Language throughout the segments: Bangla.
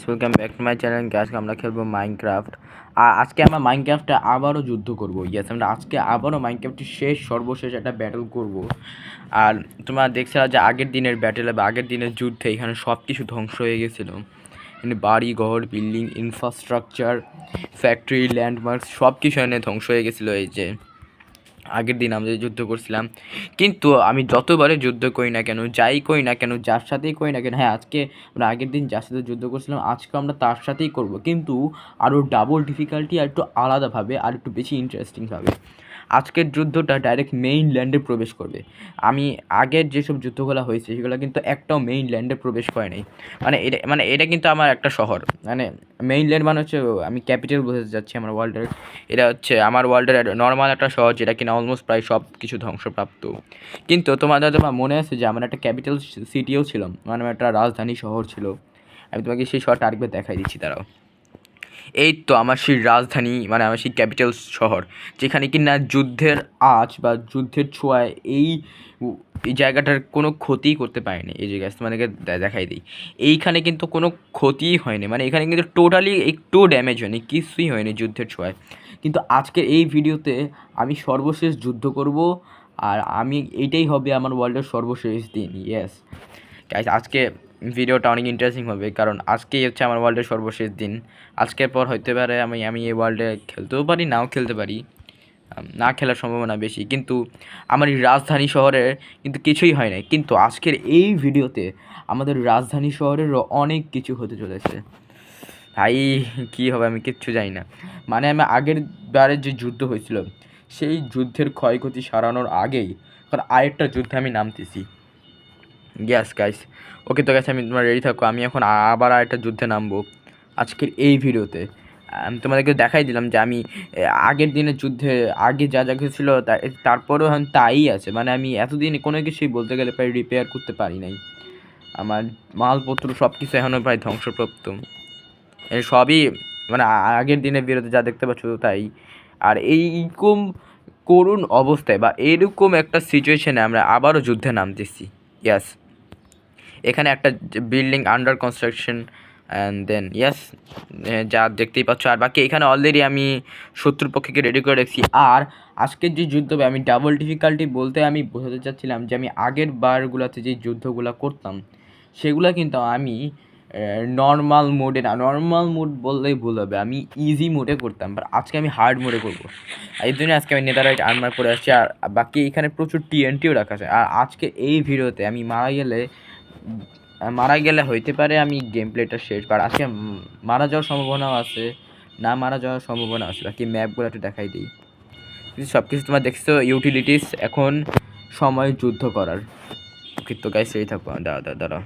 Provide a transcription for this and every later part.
Welcome back to my channel. আজকে আমরা খেলবো মাইনক্রাফট। আর আজকে আমরা মাইনক্রাফটে আবারও যুদ্ধ করবো। ইয়েস, আমরা আজকে আবারও মাইনক্রাফটের সর্বশেষ একটা ব্যাটল করব। আর তোমরা দেখছিলা যে আগের দিনের ব্যাটেলে বা আগের দিনের যুদ্ধে এখানে সব কিছু ধ্বংস হয়ে গেছিলো। এখানে বাড়ি ঘর, বিল্ডিং, ইনফ্রাস্ট্রাকচার, ফ্যাক্টরি, ল্যান্ডমার্ক সব কিছু এনে ধ্বংস হয়ে গেছিলো এই যে আগের দিন আমরা যুদ্ধ করছিলাম। কিন্তু আমি যতবারে যুদ্ধ করি না কেন, যাই করি না কেন, যার সাথেই করি না কেন, হ্যাঁ আজকে আমরা আগের দিন যার সাথে যুদ্ধ করছিলাম আজকে আমরা তার সাথেই করব, কিন্তু আরও ডাবল ডিফিকাল্টি আর একটু আলাদাভাবে আর একটু বেশি ইন্টারেস্টিংভাবে। আজকের যুদ্ধটা ডাইরেক্ট মেইন ল্যান্ডে প্রবেশ করবে। আমি আগের যেসব যুদ্ধগুলো হয়েছে সেগুলো কিন্তু একটাও মেইন ল্যান্ডে প্রবেশ করে নাই। এটা কিন্তু আমার একটা শহর, মানে মেইন ল্যান্ড মানে হচ্ছে আমি ক্যাপিটাল বোঝাতে যাচ্ছি আমার ওয়ার্ল্ডের। এটা হচ্ছে আমার ওয়ার্ল্ডের নর্মাল একটা শহর যেটা কিনা অলমোস্ট প্রায় সব কিছু ধ্বংসপ্রাপ্ত। কিন্তু তোমার মনে আছে যে আমার একটা ক্যাপিটাল সিটিও ছিল, মানে আমার একটা রাজধানী শহর ছিল। আমি তোমাকে সেই শহরটা আরেকবার দেখাই দিচ্ছি, দাঁড়াও। এই তো আমার সেই রাজধানী, মানে আমার সেই ক্যাপিটাল শহর, যেখানে কি না যুদ্ধের আঁচ বা যুদ্ধের ছোঁয়ায় এই জায়গাটার কোনো ক্ষতিই করতে পারেনি। এই জায়গায় তোমাদেরকে দেখাই দিই, এইখানে কিন্তু কোনো ক্ষতিই হয়নি, মানে এখানে কিন্তু টোটালি একটু ড্যামেজ হয়নি, কিছুই হয়নি যুদ্ধের ছোঁয়ায়। কিন্তু আজকের এই ভিডিওতে আমি সর্বশেষ যুদ্ধ করব, আর এইটাই হবে আমার ওয়ার্ল্ডের সর্বশেষ দিন। ইয়েস গাইস, আজকে ভিডিওটা অনেক ইন্টারেস্টিং হবে, কারণ আজকেই হচ্ছে আমার ওয়ার্ল্ডের সর্বশেষ দিন। আজকের পর হতে পারে আমি এই ওয়ার্ল্ডে খেলতেও পারি, নাও খেলতে পারি, না খেলার সম্ভাবনা বেশি। কিন্তু আমার এই রাজধানী শহরে কিন্তু কিছুই হয় নাই, কিন্তু আজকের এই ভিডিওতে আমাদের রাজধানী শহরেরও অনেক কিছু হতে চলেছে। ভাই কী হবে আমি কিচ্ছু জানি না। মানে আমি আগের বারের যে যুদ্ধ হয়েছিল সেই যুদ্ধের ক্ষয়ক্ষতি সারানোর আগেই এখন আরেকটা যুদ্ধে আমি নামতেছি। গ্যাস গাইস, ওকে তো গ্যাস, আমি তোমার রেডি থাকো, আমি এখন আবার আরেকটা যুদ্ধে নামবো আজকের এই ভিডিওতে। আমি তোমাদেরকে দেখাই দিলাম যে আমি আগের দিনের যুদ্ধে আগে যা যা কিছু ছিল তারপরেও এখন তাই আছে। মানে আমি এতদিন কোনো কিছুই বলতে গেলে প্রায় রিপেয়ার করতে পারি নাই। আমার মালপত্র সব কিছু এখনও প্রায় ধ্বংসপ্রাপ্ত। সবই মানে আগের দিনের বিরুদ্ধে যা দেখতে পাচ্ছ তাই। আর এইরকম করুণ অবস্থায় বা এরকম একটা সিচুয়েশনে আমরা আবারও যুদ্ধে নামতেছি। ইয়াস, এখানে একটা building under construction, and then yes যা দেখতেই পাচ্ছ। আর বাকি এখানে অলরেডি আমি শত্রুর পক্ষকে রেডি করে রেখেছি। আর আজকের যে যুদ্ধ আমি ডাবল ডিফিকাল্টি বলতে আমি বোঝাতে চাচ্ছিলাম যে আমি আগের বারগুলোতে যে যুদ্ধগুলো করতাম সেগুলো কিন্তু আমি নর্মাল মোডে না, নর্মাল মোড বললেই ভুল হবে, আমি ইজি মোডে করতাম, বাট আজকে আমি হার্ড মোডে করবো। এই জন্য আজকে আমি নেদাররাইট আর্মার পরে আসছি। আর বাকি এখানে প্রচুর টিএনটিও রাখা আছে। আর আজকে এই ভিডিওতে আমি মারা গেলে হইতে পারে আমি গেম প্লেটা শেষ, বাট আজকে মারা যাওয়ার সম্ভাবনাও আছে, না মারা যাওয়ার সম্ভাবনা আছে। বাকি ম্যাপগুলো একটু দেখাই দিই। সব কিছু তোমার দেখছো, ইউটিলিটিস, এখন সময় যুদ্ধ করার। ওকে তো গাইস এই থাকবো, দাঁড়া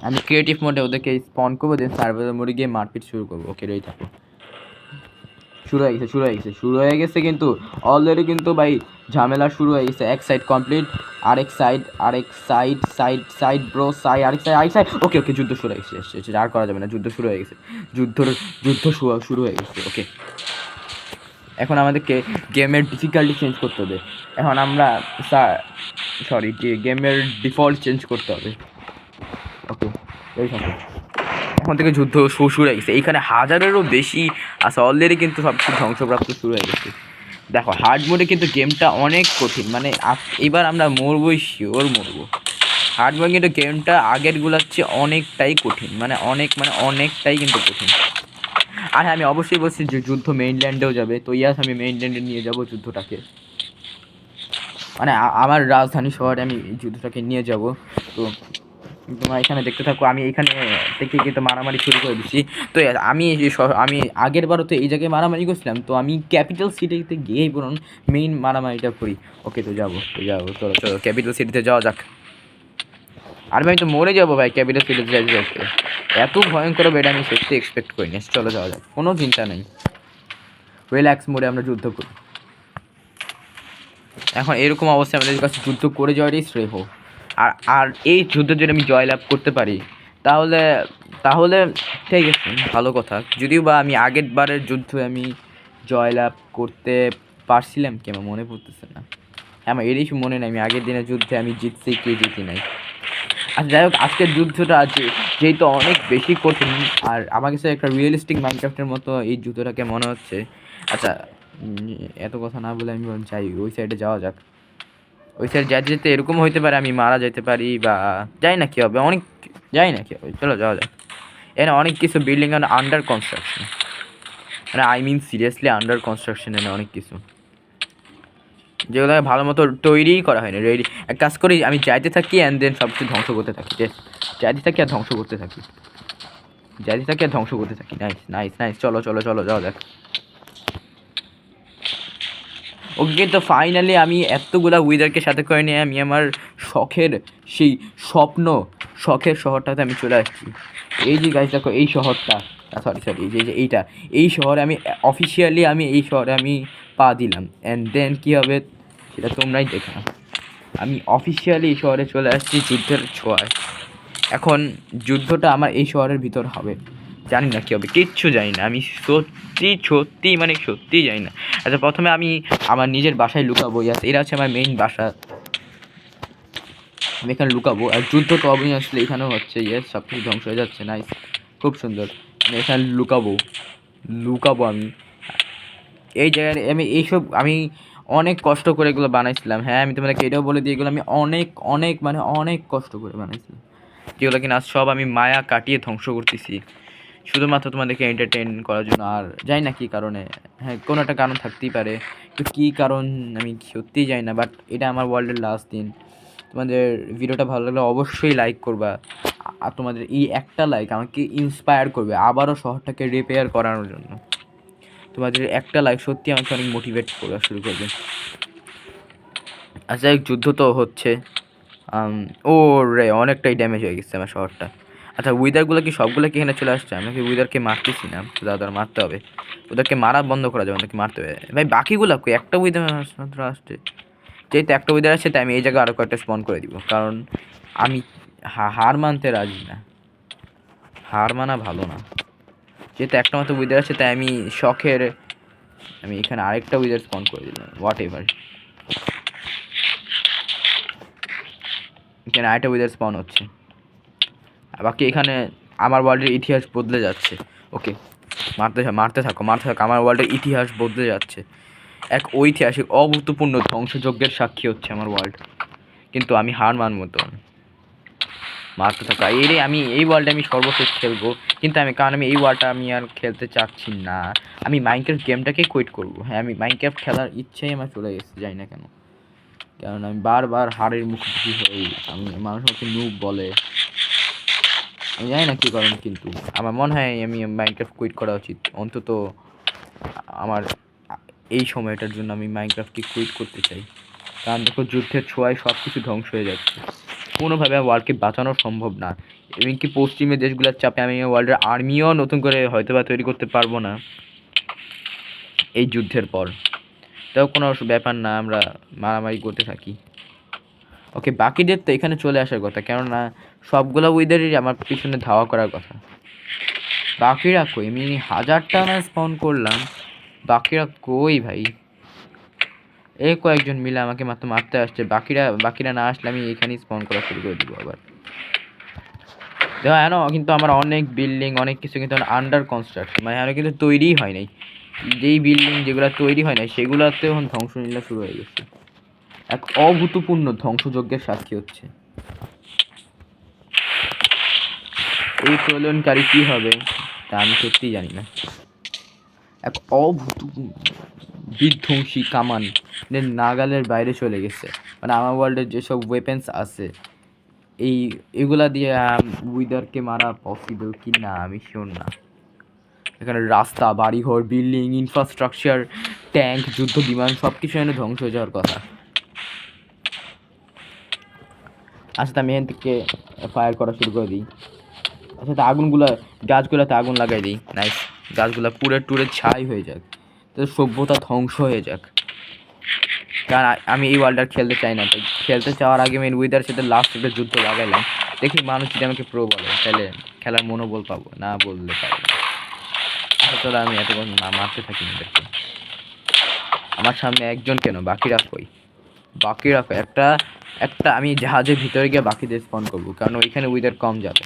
আমি ক্রিয়েটিভ মোডে ওদেরকে স্পন করবো, দেন সার্ভার মোডে গিয়ে মারপিট শুরু করবো। ওকে রেডি থাকো। শুরু হয়ে গেছে কিন্তু অলরেডি কিন্তু ভাই ঝামেলা শুরু হয়ে গেছে। এক সাইড কমপ্লিট, আরেক সাইড ব্রো, আরেক সাইড। ওকে যুদ্ধ শুরু হয়ে গেছে, আর করা যাবে না, যুদ্ধ শুরু হয়ে গেছে, যুদ্ধ শুরু হয়ে গেছে। ওকে, এখন আমাদেরকে গেমের ডিফিকাল্টি চেঞ্জ করতে হবে। এখন আমরা গেমের ডিফল্ট চেঞ্জ করতে হবে। ওকে এই থাকো, এখন থেকে যুদ্ধ শুরু হয়ে গেছে। এইখানে হাজারেরও বেশি আছে অলরেডি, কিন্তু সব কিছু ধ্বংসপ্রাপ্ত শুরু হয়ে গেছে। দেখো হার্ড মোডে কিন্তু গেমটা অনেক কঠিন, মানে এবার আমরা মরবই, শিওর মরবো। হার্ড মোডে কিন্তু গেমটা আগেরগুলোর চেয়ে অনেকটাই কঠিন, মানে অনেকটাই কিন্তু কঠিন। আর হ্যাঁ, আমি অবশ্যই বলছি যে যুদ্ধ মেইনল্যান্ডেও যাবে, তো ইয়াস আমি মেইনল্যান্ডে নিয়ে যাব যুদ্ধটাকে, মানে আমার রাজধানী শহরে আমি যুদ্ধটাকে নিয়ে যাব। তো তোমরা এখানে দেখতে থাকো, আমি এখানে থেকে কিন্তু মারামারি শুরু করে দিচ্ছি। তো আমি আগের বারও তো এই জায়গায় মারামারি করছিলাম, তো আমি ক্যাপিটাল সিটিতে গিয়েই বলুন মেইন মারামারিটা করি। ওকে তো যাবো চলো ক্যাপিটাল সিটিতে যাওয়া যাক। আর আমি তো মরে যাবো ভাই ক্যাপিটাল সিটিতে যাইতে, এত ভয়ঙ্কর বেড আমি সত্যি এক্সপেক্ট করিনি। চলো যাওয়া যাক, কোনো চিন্তা নেই, রিল্যাক্স মোডে আমরা যুদ্ধ করি। এখন এরকম অবস্থায় আমাদের কাছে যুদ্ধ করে যাওয়াটাই শ্রেয় হোক। আর এই যুদ্ধের যদি আমি জয়লাভ করতে পারি তাহলে তাহলে ঠিক আছে, ভালো কথা। যদিও বা আমি আগের বারের যুদ্ধে আমি জয়লাভ করতে পারছিলাম কি আমার মনে পড়তেছে না। হ্যাঁ, আমার এরই মনে নাই আমি আগের দিনের যুদ্ধে আমি জিতছি কি জিতি নাই। আর যাই হোক, আজকের যুদ্ধটা আছে যেহেতু অনেক বেশি কঠিন, আর আমার কাছে একটা রিয়েলিস্টিক মাইনক্রাফটের মতো এই যুদ্ধটাকে মনে হচ্ছে। আচ্ছা, এত কথা না বলে আমি চাই ওই সাইডে যাওয়া যাক। ওই সাইড যেতে যেতে এরকম হইতে পারে আমি মারা যেতে পারি, বা যাই না কী হবে, অনেক যাই না কী হবে, চলো যাওয়া যাক। এখানে অনেক কিছু বিল্ডিং আন্ডার কনস্ট্রাকশন, মানে I mean seriously under construction, এনে অনেক কিছু যেগুলো ভালো মতো তৈরিই করা হয়নি, রেডি। এক কাজ করি, আমি যাইতে থাকি অ্যান্ড দেন সব কিছু ধ্বংস করতে থাকি, যে যাইতে থাকি আর ধ্বংস করতে থাকি, যাইতে থাকি আর ধ্বংস করতে থাকি। নাইস নাইস নাইস, চলো চলো চলো যাওয়া যাক। ওকে, কিন্তু ফাইনালি আমি এতগুলা উইদারকে সাথে করে নিয়ে আমি আমার শখের সেই শখের শহরটাতে আমি চলে আসছি। এই যে গাইজ দেখো, এই শহরটা, সরি সরি, এই যে এইটা, এই শহরে আমি অফিসিয়ালি এই শহরে আমি পা দিলাম। অ্যান্ড দেন কী হবে সেটা তোমরাই দেখো। আমি অফিসিয়ালি এই শহরে চলে আসছি যুদ্ধের ছোঁয়ায়। এখন যুদ্ধটা আমার এই শহরের ভিতর হবে, জানি না কী হবে, কিচ্ছু জানি না। আমি সত্যি মানে সত্যিই জানি না। আচ্ছা, প্রথমে আমি আমার নিজের বাসায় লুকাবো। ইয়াস, এটা হচ্ছে আমার মেইন বাসা, আমি এখানে লুকাবো। আর যুদ্ধ তো অবভিয়াসলি এখানেও হচ্ছে। ইয়েস, সব কিছু ধ্বংস হয়ে যাচ্ছে। নাইস, খুব সুন্দর। আমি এখানে লুকাবো আমি এই জায়গায়। আমি অনেক কষ্ট করে এগুলো বানাইছিলাম। হ্যাঁ, আমি তোমাদেরকে এটাও বলে দিই, এগুলো আমি অনেক অনেক মানে অনেক কষ্ট করে বানাইছিলাম, যেগুলো কিনা সব আমি মায়া কাটিয়ে ধ্বংস করতেছি শুধুমাত্র তোমাদেরকে এন্টারটেন করার জন্য। আর জানি না কী কারণে, হ্যাঁ কোনো একটা কারণ থাকতেই পারে, তো কী কারণ আমি সত্যিই জানি না। বাট এটা আমার ওয়ার্ল্ডের লাস্ট দিন। তোমাদের ভিডিওটা ভালো লাগলে অবশ্যই লাইক করবা, আর তোমাদের এই একটা লাইক আমাকে ইন্সপায়ার করবে আবারও শহরটাকে রিপেয়ার করানোর জন্য। তোমাদের একটা লাইক সত্যি আমাকে অনেক মোটিভেট করা শুরু করবে। আচ্ছা, যুদ্ধ তো হচ্ছে। ও রে, অনেকটাই ড্যামেজ হয়ে গেছে আমার শহরটা। আচ্ছা, উইদারগুলো কি সবগুলো কি এখানে চলে আসছে? আমরা কি উইদারকে মারতেছি না? দাদা মারতে হবে, ওদেরকে মারা বন্ধ করা যাবে, ওদেরকে মারতে হবে। ভাই বাকিগুলো কই? একটা উইদার মাত্র আসছে। যেহেতু একটা উইদার আসছে, তাই আমি এই জায়গায় আরও কয়েকটা স্পন করে দিব, কারণ আমি হার মানতে রাজি না, হার মানা ভালো না। যেহেতু একটা মাত্র উইদার আছে, তাই আমি শখের আমি এখানে আরেকটা উইদার স্পন করে দিলাম। হোয়াট এভার, এখানে আরেকটা উইদার স্পন হচ্ছে। বাকি এখানে আমার ওয়ার্ল্ডের ইতিহাস বদলে যাচ্ছে। ওকে, মারতে থাকো। আমার ওয়ার্ল্ডের ইতিহাস বদলে যাচ্ছে। এক ঐতিহাসিক অভূতপূর্ণ ধ্বংসযজ্ঞের সাক্ষী হচ্ছে আমার ওয়ার্ল্ড, কিন্তু আমি হার মানব তো। মারতে থাকা আমি এই ওয়ার্ল্ডে আমি সর্বশেষ খেলবো, কিন্তু কারণ আমি এই ওয়ার্ল্ডটা আমি আর খেলতে চাচ্ছি না। আমি মাইনক্রাফট গেমটাকেই কুইট করবো। হ্যাঁ, আমি মাইনক্রাফট খেলার ইচ্ছেই আমার চলে গেছে, জানি না কেন। কারণ আমি বারবার হারের মুখোমুখি হই, মানুষ আমাকে নুব বলে, আমি জানি না কী কারণ, কিন্তু আমার মনে হয় আমি মাইনক্রাফট কুইট করা উচিত। অন্তত আমার এই সময়টার জন্য আমি মাইনক্রাফটকে কুইট করতে চাই। কারণ দেখো, যুদ্ধের ছোঁয়ায় সব কিছু ধ্বংস হয়ে যাচ্ছে, কোনোভাবে ওয়ার্ল্ডকে বাঁচানো সম্ভব না। এমনকি পশ্চিমের দেশগুলোর চাপে আমি ওয়ার্ল্ডের আর্মিও নতুন করে হয়তো বা তৈরি করতে পারবো না এই যুদ্ধের পর। তাও কোনো ব্যাপার না, আমরা মারামারি করতে থাকি। ওকে, বাকিদের তো এখানে চলে আসার কথা, কেননা সবগুলো উইদারই আমার পিছনে ধাওয়া করার কথা। বাকিরা কই? আমি 1000টা না স্পন করলাম, বাকিরা কই ভাই? এই কয়েকজন মিলে আমাকে মাত্র মারতে আসছে। বাকিরা না আসলে আমি এখানেই স্পন করা শুরু করে দেবো আবার। দেখো, কিন্তু আমার অনেক বিল্ডিং, অনেক কিছু কিন্তু আন্ডার কনস্ট্রাকশন, মানে কিন্তু তৈরিই হয় নাই। যেই বিল্ডিং যেগুলো তৈরি হয় নাই, সেগুলোতে এখন ধ্বংসলীলা শুরু হয়ে গেছে। এক অভূতপূর্ণ ধ্বংসযজ্ঞের সাক্ষী হচ্ছে। এই প্রলয়নকারী কী হবে তা আমি সত্যিই জানি না। এক অভূতপূর্ণ বিধ্বংসী কামান নাগালের বাইরে চলে গেছে। মানে আমার ওয়ার্ল্ডের যেসব ওয়েপেন্স আছে, এগুলা দিয়ে উইদারকে মারা পসিবল কি না আমি শিওর না। এখানে রাস্তা, বাড়িঘর, বিল্ডিং, ইনফ্রাস্ট্রাকচার, ট্যাঙ্ক, যুদ্ধ বিমান সব কিছু এনে ধ্বংস হয়ে যাওয়ার কথা। আচ্ছা, আমি এখান থেকে ফায়ার করা শুরু করে দিই। আচ্ছা, গাছগুলোতে আগুন লাগাই দিই। নাইস, গাছগুলো পুরে ছাই হয়ে যাক, তো সভ্যতা ধ্বংস হয়ে যাক। কারণ আমি এই ওয়ার্ল্ড আর খেলতে চাই না। তাই খেলতে চাওয়ার আগে আমি উইদার সাথে লাস্ট একটা যুদ্ধ লাগাইলাম, দেখি মানুষ যদি আমাকে প্রো বলে তাহলে খেলার মনোবল পাবো, না বললে পাবো না। আচ্ছা চলো, আমি এত না মারতে থাকি এদেরকে। আমার সামনে একজন কেন, বাকিরা কই? একটা একটা আমি জাহাজের ভিতরে গিয়ে বাকিদের স্পন করবো, কারণ ওইখানে উইদার কম যাবে।